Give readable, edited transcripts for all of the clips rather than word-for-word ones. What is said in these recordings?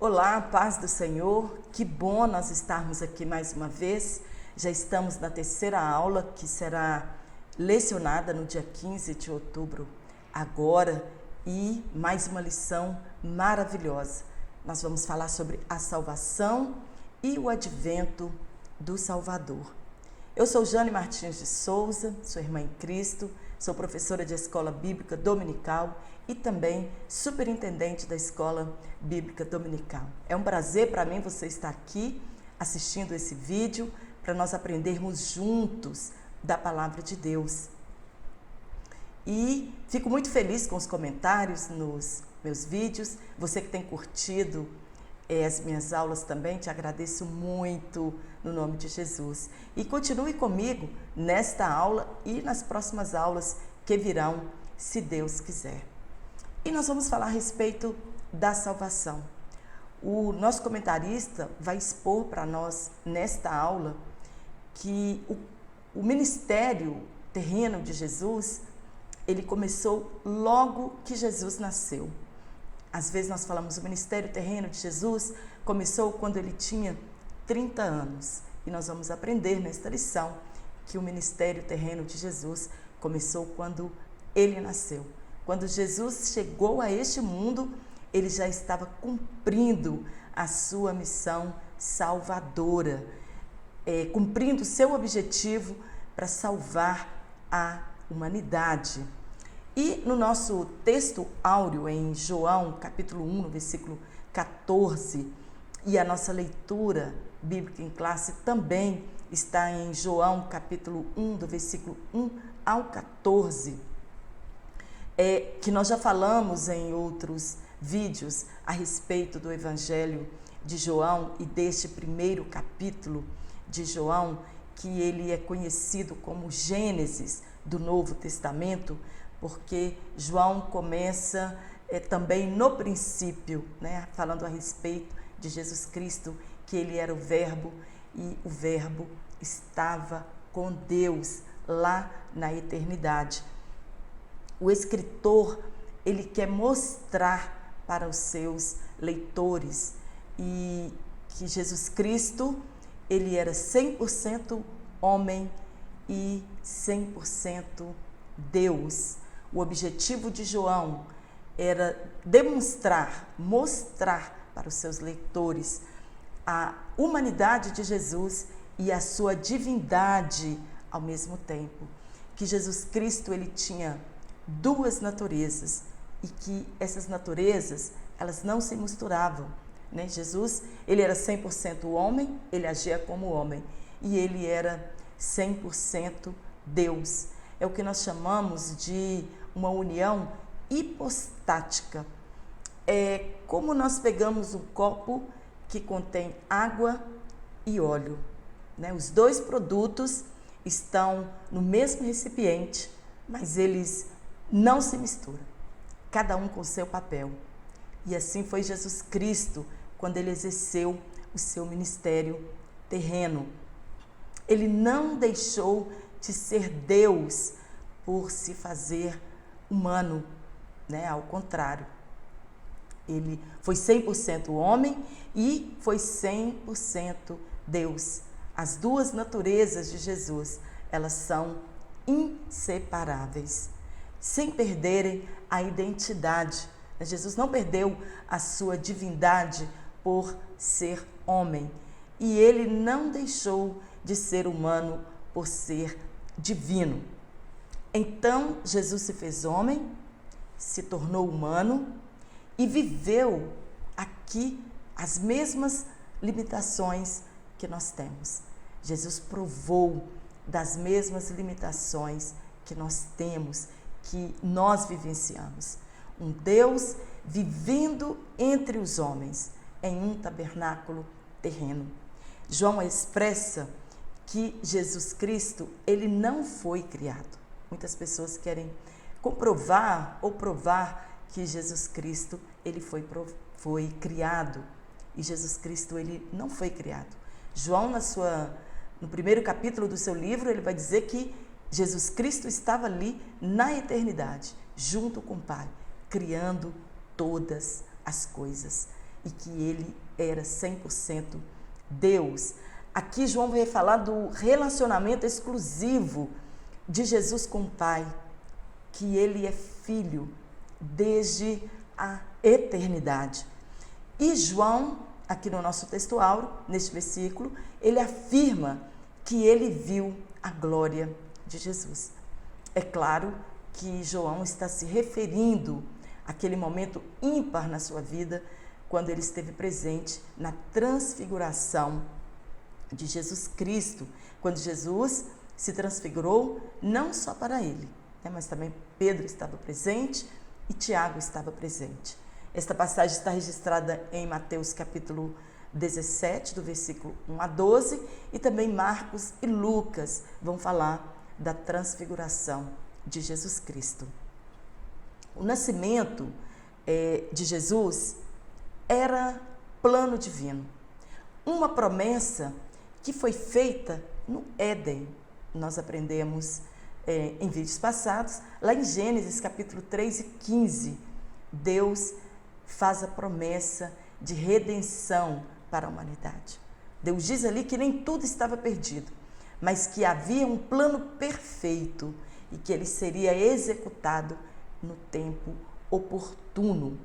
Olá, paz do Senhor, que bom nós estarmos aqui mais uma vez. Já estamos na terceira aula que será lecionada no dia 15 de outubro agora e mais uma lição maravilhosa. Nós vamos falar sobre a salvação e o advento do Salvador. Eu sou Jane Martins de Souza, sou irmã em Cristo, sou professora de escola bíblica dominical e também superintendente da escola bíblica dominical. É um prazer para mim você estar aqui assistindo esse vídeo para nós aprendermos juntos da palavra de Deus. E fico muito feliz com os comentários nos meus vídeos. Você que tem curtido as minhas aulas também, te agradeço muito no nome de Jesus. E continue comigo nesta aula e nas próximas aulas que virão, se Deus quiser. E nós vamos falar a respeito da salvação. O nosso comentarista vai expor para nós nesta aula que o ministério terreno de Jesus, ele começou logo que Jesus nasceu. Às vezes nós falamos o ministério terreno de Jesus começou quando ele tinha 30 anos. E nós vamos aprender nesta lição que o ministério terreno de Jesus começou quando ele nasceu. Quando Jesus chegou a este mundo, ele já estava cumprindo a sua missão salvadora, cumprindo o seu objetivo para salvar a humanidade. E no nosso texto áureo, em João, capítulo 1, no versículo 14, e a nossa leitura bíblica em classe também está em João, capítulo 1, do versículo 1 ao 14, que nós já falamos em outros vídeos a respeito do Evangelho de João e deste primeiro capítulo de João, que ele é conhecido como Gênesis do Novo Testamento, porque João começa também no princípio, né, falando a respeito de Jesus Cristo, que ele era o Verbo e o Verbo estava com Deus lá na eternidade. O escritor, ele quer mostrar para os seus leitores e que Jesus Cristo, ele era 100% homem e 100% Deus. O objetivo de João era mostrar para os seus leitores a humanidade de Jesus e a sua divindade ao mesmo tempo. Que Jesus Cristo, ele tinha duas naturezas e que essas naturezas, elas não se misturavam, né? Jesus, ele era 100% homem, ele agia como homem, e ele era 100% Deus. É o que nós chamamos de uma união hipostática. É como nós pegamos um copo que contém água e óleo, né? Os dois produtos estão no mesmo recipiente, mas eles não se misturam, cada um com seu papel. E assim foi Jesus Cristo quando ele exerceu o seu ministério terreno. Ele não deixou de ser Deus por se fazer humano, né? Ao contrário, ele foi 100% homem e foi 100% Deus. As duas naturezas de Jesus, elas são inseparáveis, sem perderem a identidade. Jesus não perdeu a sua divindade por ser homem e ele não deixou de ser humano por ser divino. Então, Jesus se fez homem, se tornou humano e viveu aqui as mesmas limitações que nós temos. Jesus provou das mesmas limitações que nós temos, que nós vivenciamos. Um Deus vivendo entre os homens em um tabernáculo terreno. João expressa que Jesus Cristo, ele não foi criado. Muitas pessoas querem comprovar ou provar que Jesus Cristo, ele foi criado. E Jesus Cristo, ele não foi criado. João, no primeiro capítulo do seu livro, ele vai dizer que Jesus Cristo estava ali na eternidade, junto com o Pai, criando todas as coisas. e que ele era 100% Deus. Aqui João vai falar do relacionamento exclusivo de Jesus com o Pai, que ele é filho desde a eternidade. E João, aqui no nosso texto áureo, neste versículo, ele afirma que ele viu a glória de Jesus. É claro que João está se referindo àquele momento ímpar na sua vida, quando ele esteve presente na transfiguração de Jesus Cristo, quando Jesus se transfigurou não só para ele, mas também Pedro estava presente e Tiago estava presente. Esta passagem está registrada em Mateus capítulo 17, do versículo 1 a 12, e também Marcos e Lucas vão falar da transfiguração de Jesus Cristo. O nascimento de Jesus era plano divino, uma promessa que foi feita no Éden. Nós aprendemos em vídeos passados, lá em Gênesis capítulo 3 e 15, Deus faz a promessa de redenção para a humanidade. Deus diz ali que nem tudo estava perdido, mas que havia um plano perfeito e que ele seria executado no tempo oportuno.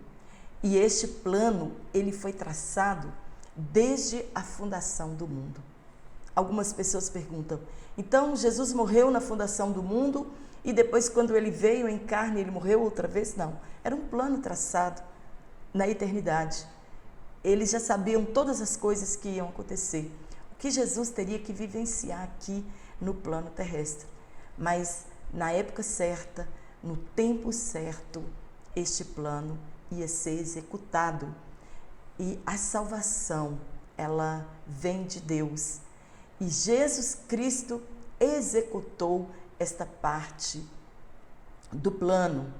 E este plano, ele foi traçado desde a fundação do mundo. Algumas pessoas perguntam, então Jesus morreu na fundação do mundo e depois quando ele veio em carne, ele morreu outra vez? Não, era um plano traçado na eternidade. Eles já sabiam todas as coisas que iam acontecer, o que Jesus teria que vivenciar aqui no plano terrestre. Mas na época certa, no tempo certo, este plano ia ser executado. E a salvação, ela vem de Deus. E Jesus Cristo executou esta parte do plano.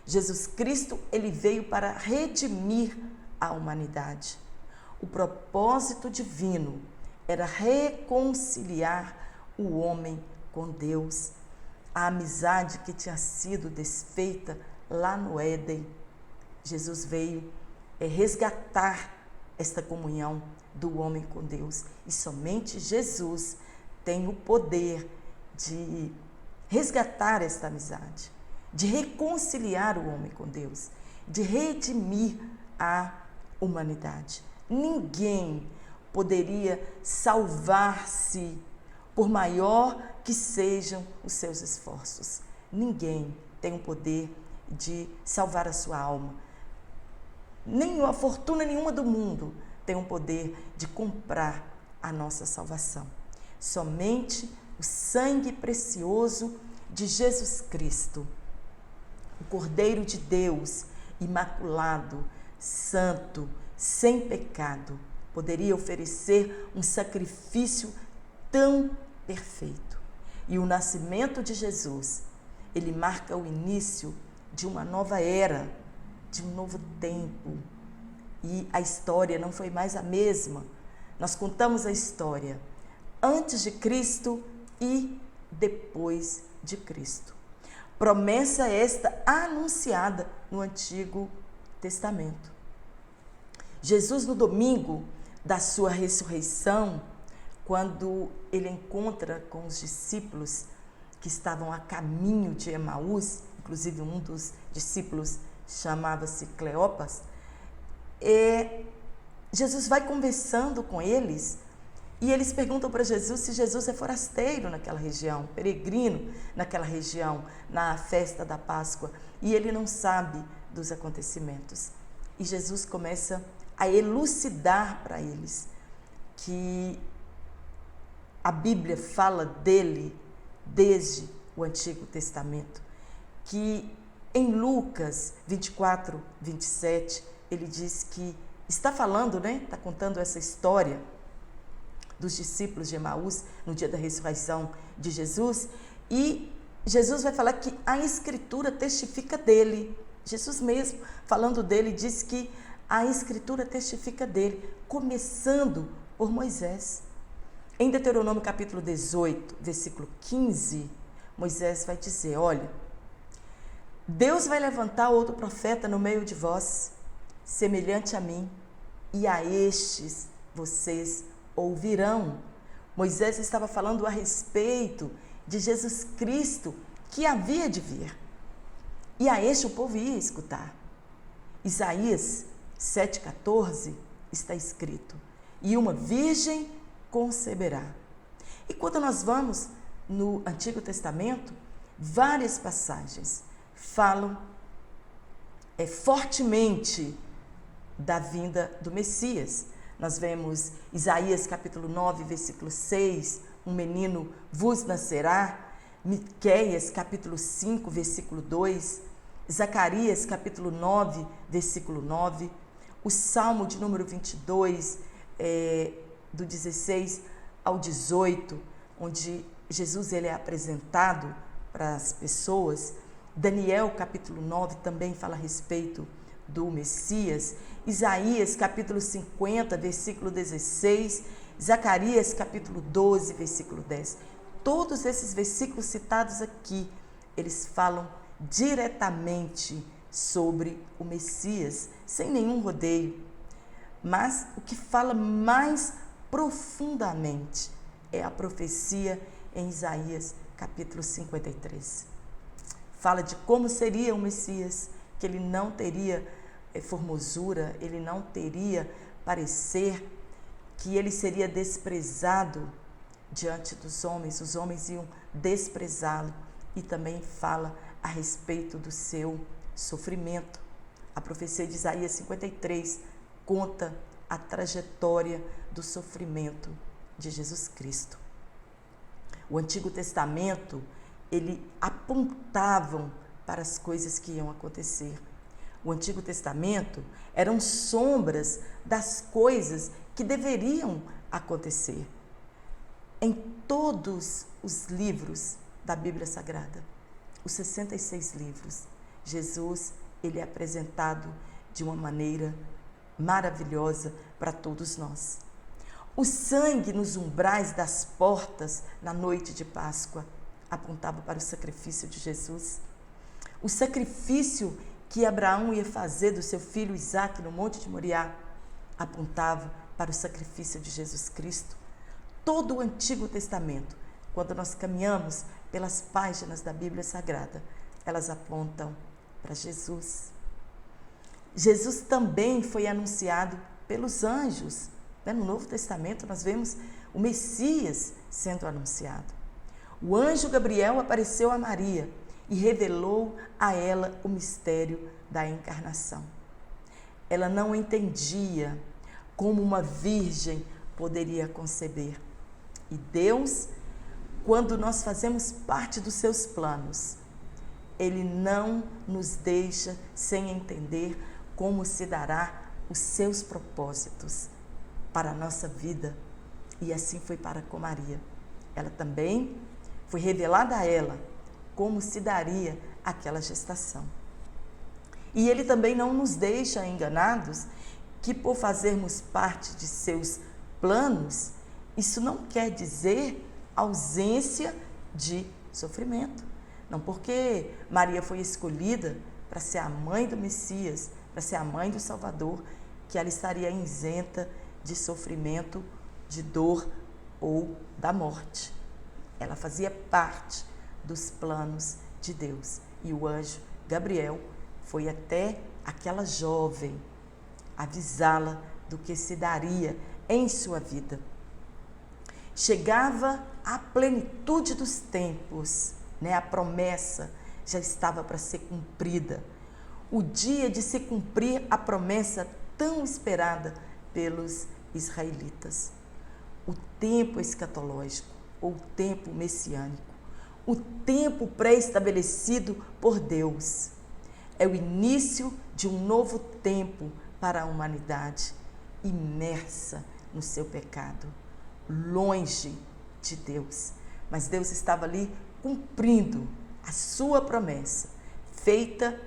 Jesus Cristo, ele veio para redimir a humanidade. O propósito divino era reconciliar o homem com Deus. A amizade que tinha sido desfeita lá no Éden, Jesus veio resgatar esta comunhão do homem com Deus. E somente Jesus tem o poder de resgatar esta amizade, de reconciliar o homem com Deus, de redimir a humanidade. Ninguém poderia salvar-se, por maior que sejam os seus esforços. Ninguém tem o poder de salvar a sua alma. Nem a fortuna nenhuma do mundo tem o poder de comprar a nossa salvação. Somente o sangue precioso de Jesus Cristo, o Cordeiro de Deus, imaculado, santo, sem pecado, poderia oferecer um sacrifício tão perfeito. E o nascimento de Jesus, ele marca o início de uma nova era, de um novo tempo. E a história não foi mais a mesma. Nós contamos a história antes de Cristo e depois de Cristo. Promessa esta anunciada no Antigo Testamento. Jesus, no domingo da sua ressurreição, quando ele encontra com os discípulos que estavam a caminho de Emaús, inclusive um dos discípulos chamava-se Cleopas, Jesus vai conversando com eles e eles perguntam para Jesus se Jesus é forasteiro naquela região, peregrino naquela região, na festa da Páscoa, e ele não sabe dos acontecimentos. E Jesus começa a elucidar para eles que a Bíblia fala dele desde o Antigo Testamento, que em Lucas 24, 27, ele diz que está falando, está contando essa história dos discípulos de Emaús no dia da ressurreição de Jesus, e Jesus vai falar que a Escritura testifica dele. Jesus mesmo, falando dele, diz que a Escritura testifica dele, começando por Moisés. Em Deuteronômio capítulo 18, versículo 15, Moisés vai dizer, olha, Deus vai levantar outro profeta no meio de vós, semelhante a mim. e a estes vocês ouvirão. Moisés estava falando a respeito de Jesus Cristo que havia de vir. E a este o povo ia escutar. Isaías 7,14 está escrito: e uma virgem conceberá. E quando nós vamos no Antigo Testamento, várias passagens falam fortemente da vinda do Messias. Nós vemos Isaías capítulo 9, versículo 6, um menino vos nascerá. Miqueias capítulo 5, versículo 2, Zacarias capítulo 9, versículo 9, o Salmo de número 22, do 16 ao 18, onde Jesus ele é apresentado para as pessoas. Daniel capítulo 9 também fala a respeito do Messias. Isaías capítulo 50, versículo 16, Zacarias capítulo 12, versículo 10. Todos esses versículos citados aqui, eles falam diretamente sobre o Messias, sem nenhum rodeio. Mas o que fala mais profundamente é a profecia em Isaías capítulo 53. Fala de como seria o Messias, que ele não teria formosura, ele não teria parecer, que ele seria desprezado diante dos homens, os homens iam desprezá-lo, e também fala a respeito do seu sofrimento. A profecia de Isaías 53 conta a trajetória do sofrimento de Jesus Cristo. O Antigo Testamento, ele apontavam para as coisas que iam acontecer. O Antigo Testamento eram sombras das coisas que deveriam acontecer. Em todos os livros da Bíblia Sagrada, os 66 livros, Jesus ele é apresentado de uma maneira maravilhosa para todos nós. O sangue nos umbrais das portas na noite de Páscoa apontava para o sacrifício de Jesus. O sacrifício que Abraão ia fazer do seu filho Isaque no Monte de Moriá apontava para o sacrifício de Jesus Cristo. Todo o Antigo Testamento, quando nós caminhamos pelas páginas da Bíblia Sagrada, elas apontam para Jesus. Jesus também foi anunciado pelos anjos. No Novo Testamento nós vemos o Messias sendo anunciado. O anjo Gabriel apareceu a Maria e revelou a ela o mistério da encarnação. Ela não entendia como uma virgem poderia conceber. E Deus, quando nós fazemos parte dos seus planos, Ele não nos deixa sem entender como se dará os seus propósitos para a nossa vida. E assim foi para com Maria. Ela também foi revelada a ela como se daria aquela gestação. E Ele também não nos deixa enganados que por fazermos parte de seus planos, isso não quer dizer ausência de sofrimento. Não porque Maria foi escolhida para ser a mãe do Messias, para ser a mãe do Salvador, que ela estaria isenta de sofrimento, de dor ou da morte. Ela fazia parte dos planos de Deus. E o anjo Gabriel foi até aquela jovem avisá-la do que se daria em sua vida. Chegava a plenitude dos tempos, a promessa já estava para ser cumprida. O dia de se cumprir a promessa tão esperada pelos israelitas. O tempo escatológico, ou tempo messiânico, o tempo pré-estabelecido por Deus, é o início de um novo tempo para a humanidade, imersa no seu pecado, longe de Deus. Mas Deus estava ali cumprindo a sua promessa, feita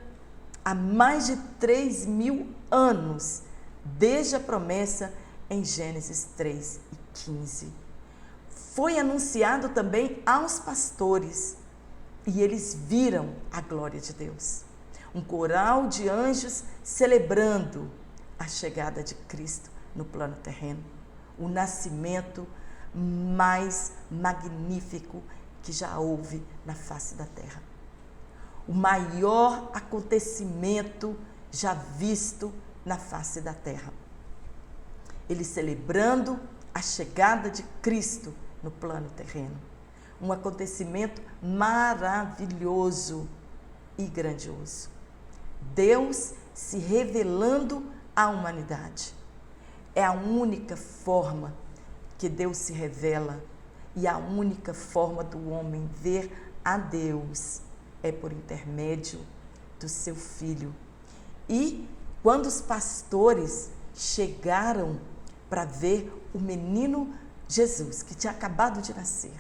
há mais de 3.000 anos, desde a promessa em Gênesis 3:15. Foi anunciado também aos pastores e eles viram a glória de Deus. Um coral de anjos celebrando a chegada de Cristo. no plano terreno. O nascimento mais magnífico que já houve na face da terra. O maior acontecimento já visto na face da terra. Ele celebrando a chegada de Cristo no plano terreno. Um acontecimento maravilhoso e grandioso. Deus se revelando à humanidade. É a única forma que Deus se revela e a única forma do homem ver a Deus é por intermédio do seu Filho. E quando os pastores chegaram para ver o menino Jesus, que tinha acabado de nascer,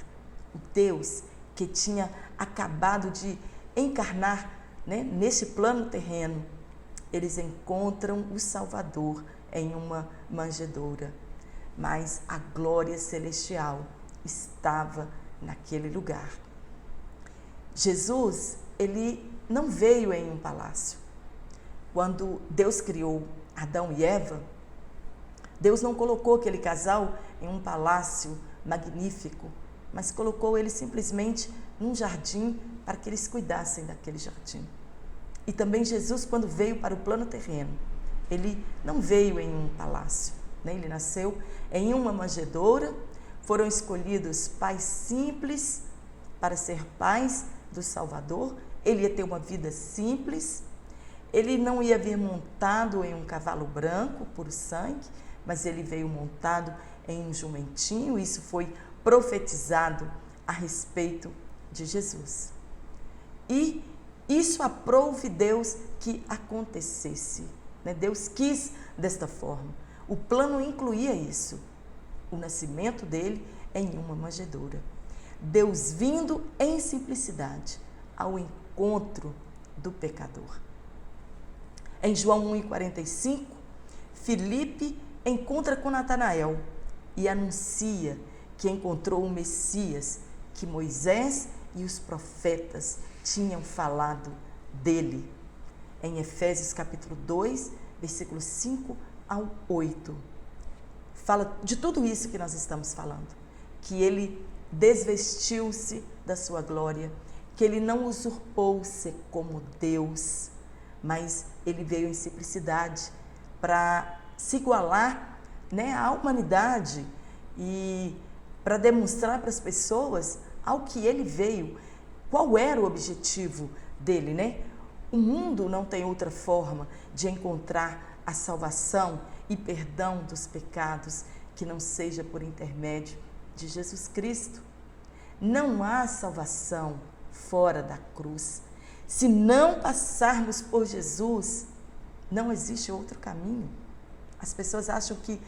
o Deus que tinha acabado de encarnar, né, nesse plano terreno, eles encontram o Salvador em uma manjedoura. Mas a glória celestial estava naquele lugar. Jesus, ele não veio em um palácio. Quando Deus criou Adão e Eva, Deus não colocou aquele casal em um palácio magnífico, mas colocou eles simplesmente num jardim para que eles cuidassem daquele jardim. E também Jesus, quando veio para o plano terreno, ele não veio em um palácio, né? Ele nasceu em uma manjedoura. Foram escolhidos pais simples para ser pais do Salvador. Ele ia ter uma vida simples. Ele não ia vir montado em um cavalo branco, puro sangue, mas ele veio montado em um jumentinho. Isso foi profetizado a respeito de Jesus. E isso aprouve Deus que acontecesse, né? Deus quis desta forma. O plano incluía isso, o nascimento dele em uma manjedoura. Deus vindo em simplicidade ao encontro do pecador. Em João 1,45, Filipe encontra com Natanael e anuncia que encontrou o Messias, que Moisés e os profetas tinham falado dele. Em Efésios capítulo 2, versículos 5 ao 8. Fala de tudo isso que nós estamos falando. Que ele desvestiu-se da sua glória, que ele não usurpou ser como Deus, mas ele veio em simplicidade para se igualar, né, à humanidade e para demonstrar para as pessoas ao que ele veio, qual era o objetivo dele, né? O mundo não tem outra forma de encontrar a salvação e perdão dos pecados que não seja por intermédio de Jesus Cristo. Não há salvação fora da cruz. Se não passarmos por Jesus, não existe outro caminho. As pessoas acham que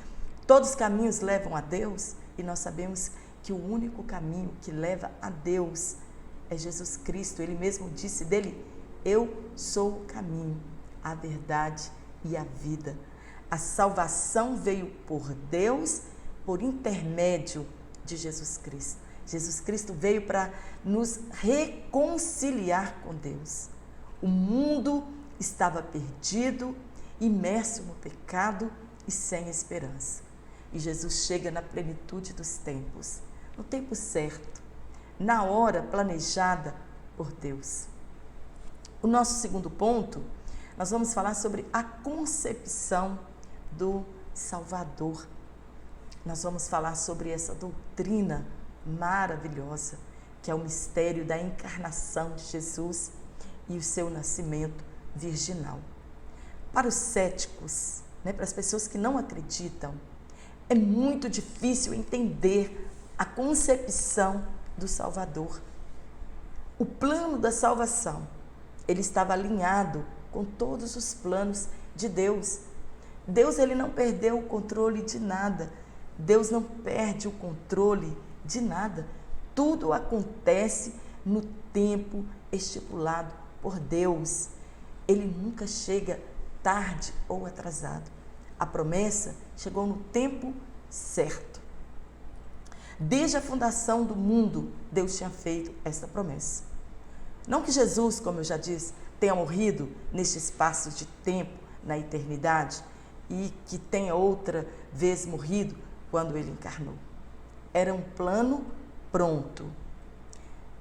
todos os caminhos levam a Deus e nós sabemos que o único caminho que leva a Deus é Jesus Cristo. Ele mesmo disse dele: eu sou o caminho, a verdade e a vida. A salvação veio por Deus, por intermédio de Jesus Cristo. Jesus Cristo veio para nos reconciliar com Deus. O mundo estava perdido, imerso no pecado e sem esperança. E Jesus chega na plenitude dos tempos, no tempo certo, na hora planejada por Deus. O nosso segundo ponto, nós vamos falar sobre a concepção do Salvador. Nós vamos falar sobre essa doutrina maravilhosa, que é o mistério da encarnação de Jesus e o seu nascimento virginal. Para os céticos, né, para as pessoas que não acreditam, é muito difícil entender a concepção do Salvador. O plano da salvação, ele estava alinhado com todos os planos de Deus. Deus, ele não perdeu o controle de nada. Deus não perde o controle de nada. Tudo acontece no tempo estipulado por Deus. Ele nunca chega tarde ou atrasado. A promessa chegou no tempo certo. Desde a fundação do mundo, Deus tinha feito essa promessa. Não que Jesus, como eu já disse, tenha morrido neste espaço de tempo, na eternidade, e que tenha outra vez morrido quando ele encarnou. Era um plano pronto.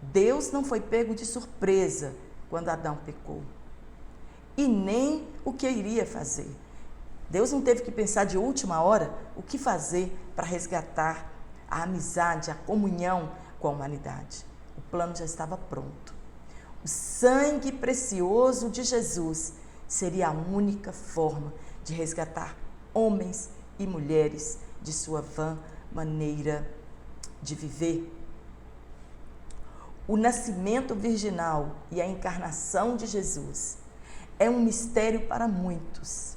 Deus não foi pego de surpresa quando Adão pecou. E nem o que iria fazer. Deus não teve que pensar de última hora o que fazer para resgatar a amizade, a comunhão com a humanidade. O plano já estava pronto. O sangue precioso de Jesus seria a única forma de resgatar homens e mulheres de sua vã maneira de viver. O nascimento virginal e a encarnação de Jesus é um mistério para muitos.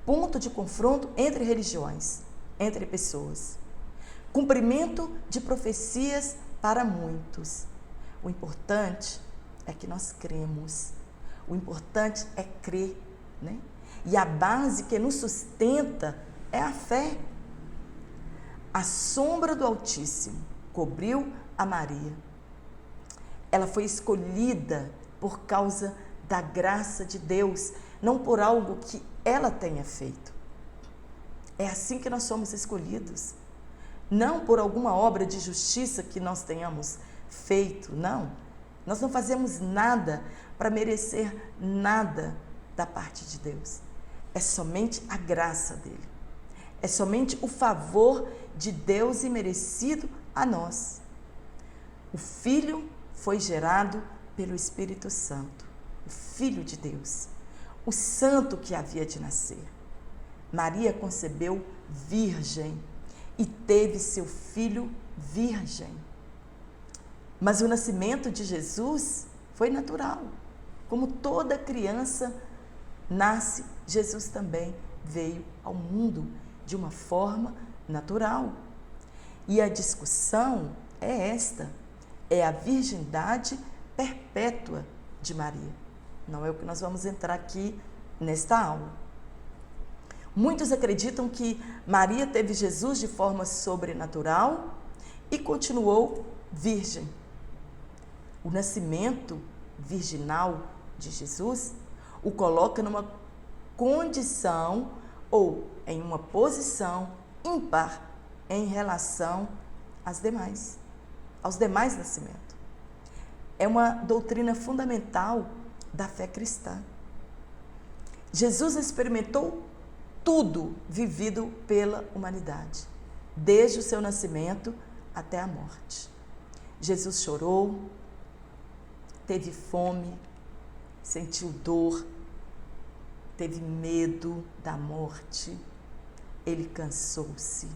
Ponto de confronto entre religiões, entre pessoas. Cumprimento de profecias para muitos. O importante é que nós cremos. O importante é crer, né? E a base que nos sustenta é a fé. A sombra do Altíssimo cobriu a Maria. Ela foi escolhida por causa da graça de Deus, não por algo que ela tenha feito. É assim que nós somos escolhidos. Não por alguma obra de justiça que nós tenhamos feito, não. Nós não fazemos nada para merecer nada da parte de Deus. É somente a graça dele. É somente o favor de Deus imerecido a nós. O Filho foi gerado pelo Espírito Santo, o Filho de Deus, o Santo que havia de nascer. Maria concebeu virgem e teve seu filho virgem. Mas o nascimento de Jesus foi natural. Como toda criança nasce, Jesus também veio ao mundo de uma forma natural. E a discussão é esta: é a virgindade perpétua de Maria. Não é o que nós vamos entrar aqui nesta aula. Muitos acreditam que Maria teve Jesus de forma sobrenatural e continuou virgem. O nascimento virginal de Jesus o coloca numa condição ou em uma posição ímpar em relação aos demais nascimentos. É uma doutrina fundamental da fé cristã. Jesus experimentou tudo vivido pela humanidade, desde o seu nascimento até a morte. Jesus chorou, teve fome, sentiu dor, teve medo da morte, ele cansou-se,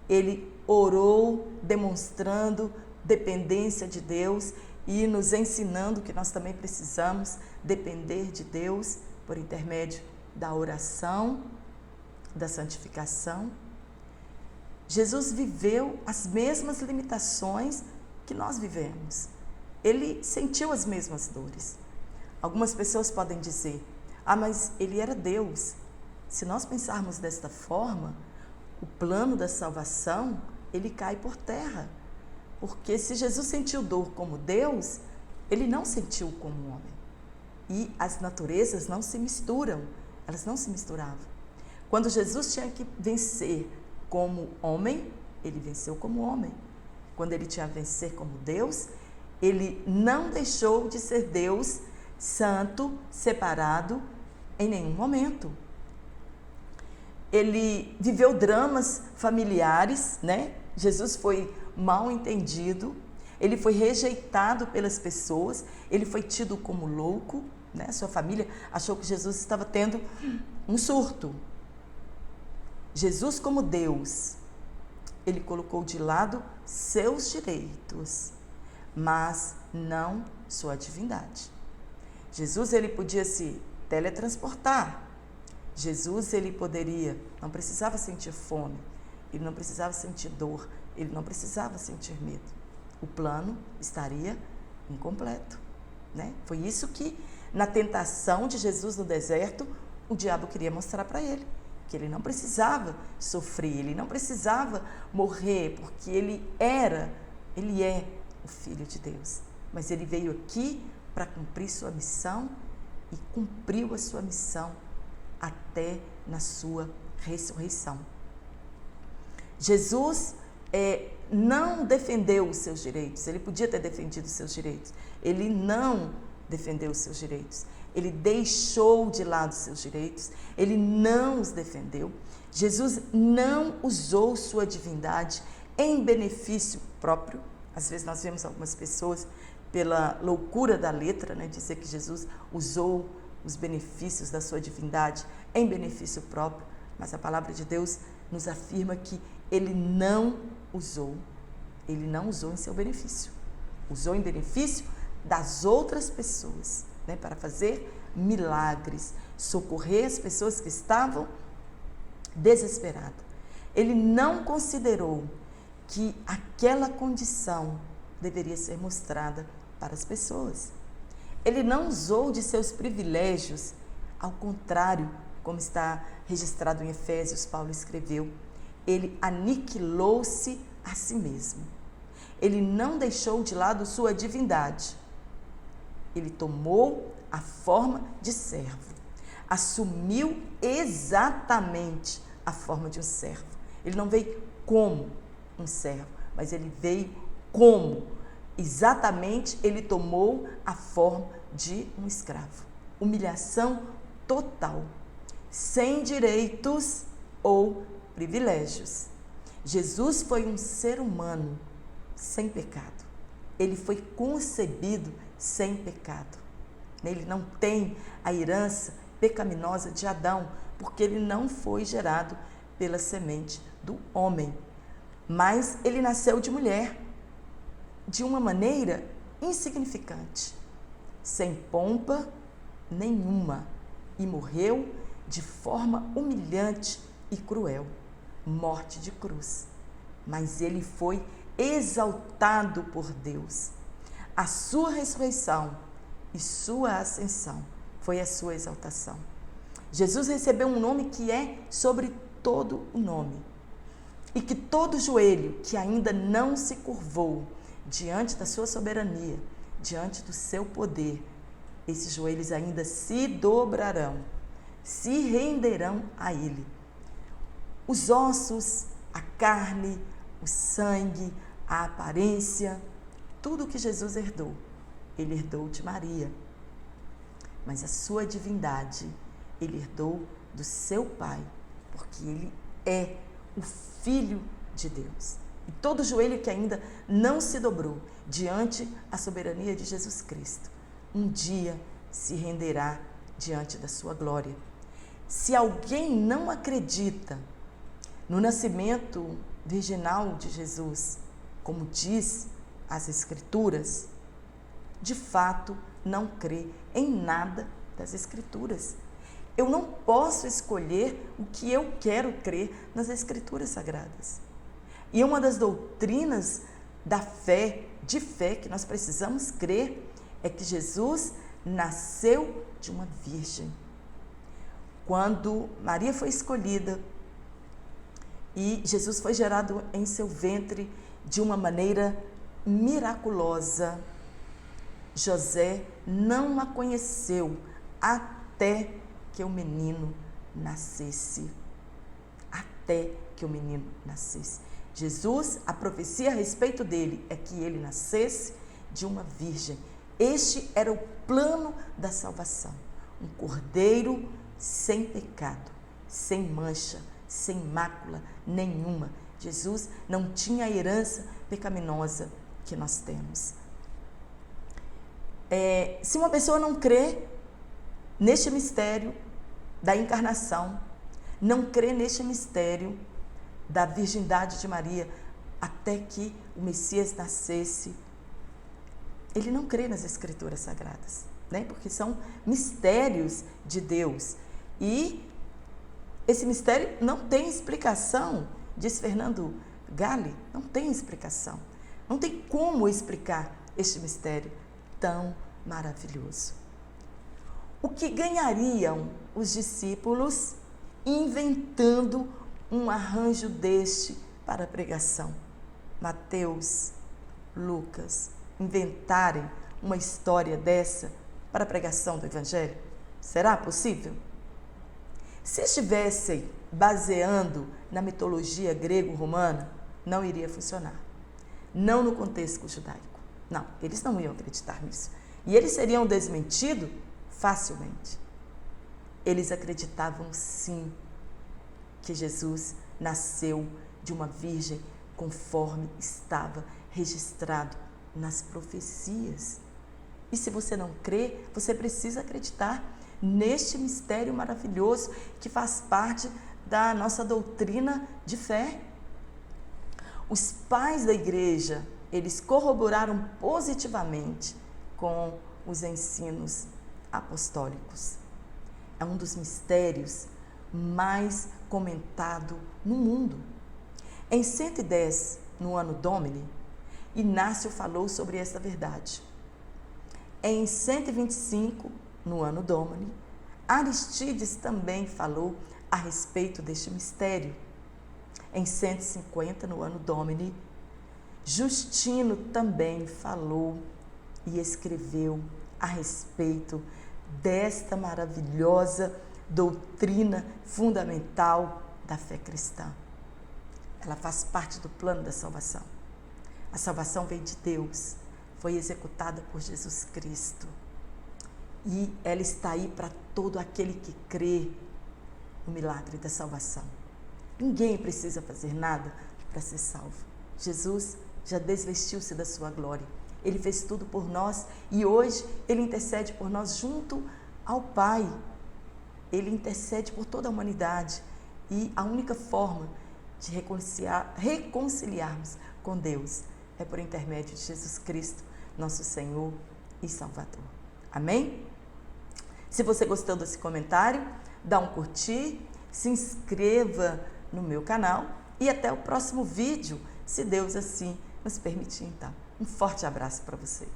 ele orou demonstrando dependência de Deus e nos ensinando que nós também precisamos depender de Deus por intermédio da oração, da santificação. Jesus viveu as mesmas limitações que nós vivemos. Ele sentiu as mesmas dores. Algumas pessoas podem dizer: mas ele era Deus. Se nós pensarmos desta forma, o plano da salvação, ele cai por terra. Porque se Jesus sentiu dor como Deus, ele não sentiu como homem. E as naturezas não se misturam, elas não se misturavam. Quando Jesus tinha que vencer como homem, ele venceu como homem. Quando ele tinha que vencer como Deus, ele não deixou de ser Deus, santo, separado, em nenhum momento. Ele viveu dramas familiares, né? Jesus foi mal entendido, ele foi rejeitado pelas pessoas, ele foi tido como louco, né? Sua família achou que Jesus estava tendo um surto. Jesus, como Deus, ele colocou de lado seus direitos, mas não sua divindade. Jesus, ele podia se teletransportar. Jesus, ele não precisava sentir fome, ele não precisava sentir dor, ele não precisava sentir medo. O plano estaria incompleto, né? Foi isso que, na tentação de Jesus no deserto, o diabo queria mostrar para ele, que ele não precisava sofrer, ele não precisava morrer, porque ele é o Filho de Deus. Mas ele veio aqui para cumprir sua missão e cumpriu a sua missão até na sua ressurreição. Jesus não defendeu os seus direitos. Ele podia ter defendido os seus direitos. Ele não defendeu os seus direitos. Ele deixou de lado os seus direitos. Ele não os defendeu. Jesus não usou sua divindade em benefício próprio. Às vezes nós vemos algumas pessoas, pela loucura da letra, dizer que Jesus usou os benefícios da sua divindade em benefício próprio, mas a palavra de Deus nos afirma que ele não usou em seu benefício, usou em benefício das outras pessoas, para fazer milagres, socorrer as pessoas que estavam desesperadas. Ele não considerou que aquela condição deveria ser mostrada para as pessoas. Ele não usou de seus privilégios, ao contrário, como está registrado em Efésios, Paulo escreveu, ele aniquilou-se a si mesmo. Ele não deixou de lado sua divindade. Ele tomou a forma de servo, assumiu exatamente a forma de um servo. Ele não veio como um servo, mas ele veio como? Exatamente, ele tomou a forma de um escravo. Humilhação total, sem direitos ou privilégios. Jesus foi um ser humano sem pecado. Ele foi concebido sem pecado. Ele não tem a herança pecaminosa de Adão, porque ele não foi gerado pela semente do homem. Mas ele nasceu de mulher, de uma maneira insignificante, sem pompa nenhuma, e morreu de forma humilhante e cruel, morte de cruz. Mas ele foi exaltado por Deus. A sua ressurreição e sua ascensão foi a sua exaltação. Jesus recebeu um nome que é sobre todo o nome, e que todo joelho que ainda não se curvou diante da sua soberania, diante do seu poder, esses joelhos ainda se dobrarão, se renderão a ele. Os ossos, a carne, o sangue, a aparência, tudo que Jesus herdou, ele herdou de Maria. Mas a sua divindade, ele herdou do seu Pai, porque ele é o Filho de Deus. E todo joelho que ainda não se dobrou diante da soberania de Jesus Cristo, um dia se renderá diante da sua glória. Se alguém não acredita no nascimento virginal de Jesus, como diz as Escrituras, de fato não crê em nada das Escrituras. Eu não posso escolher o que eu quero crer nas Escrituras Sagradas. E uma das doutrinas da fé, de fé, que nós precisamos crer, é que Jesus nasceu de uma virgem. Quando Maria foi escolhida e Jesus foi gerado em seu ventre de uma maneira miraculosa, José não a conheceu até que o menino nascesse. Até que o menino nascesse. Jesus, a profecia a respeito dele é que ele nascesse de uma virgem. Este era o plano da salvação. Um cordeiro sem pecado, sem mancha, sem mácula nenhuma. Jesus não tinha a herança pecaminosa que nós temos. Se uma pessoa não crê neste mistério da encarnação, não crê neste mistério da virgindade de Maria até que o Messias nascesse, ele não crê nas Escrituras Sagradas, porque são mistérios de Deus. E esse mistério não tem explicação, diz Fernando Galli, não tem explicação. Não tem como explicar este mistério tão maravilhoso. O que ganhariam os discípulos inventando um arranjo deste para a pregação? Mateus, Lucas, inventarem uma história dessa para a pregação do Evangelho? Será possível? Se estivessem baseando na mitologia grego-romana, não iria funcionar. Não no contexto judaico. Não, eles não iam acreditar nisso. E eles seriam desmentidos facilmente. Eles acreditavam sim que Jesus nasceu de uma virgem conforme estava registrado nas profecias. E se você não crê, você precisa acreditar neste mistério maravilhoso que faz parte da nossa doutrina de fé. Os pais da igreja, eles corroboraram positivamente com os ensinos apostólicos. É um dos mistérios mais comentado no mundo. Em 110, no ano Domini, Inácio falou sobre essa verdade. Em 125, no ano Domini, Aristides também falou a respeito deste mistério. Em 150, no ano Domini, Justino também falou e escreveu a respeito desta maravilhosa doutrina fundamental da fé cristã. Ela faz parte do plano da salvação. A salvação vem de Deus, foi executada por Jesus Cristo. E ela está aí para todo aquele que crê no milagre da salvação. Ninguém precisa fazer nada para ser salvo. Jesus já desvestiu-se da sua glória. Ele fez tudo por nós e hoje Ele intercede por nós junto ao Pai. Ele intercede por toda a humanidade e a única forma de reconciliarmos com Deus é por intermédio de Jesus Cristo, nosso Senhor e Salvador. Amém? Se você gostou desse comentário, dá um curtir, se inscreva no meu canal e até o próximo vídeo, se Deus assim nos permitir, então. Um forte abraço para você.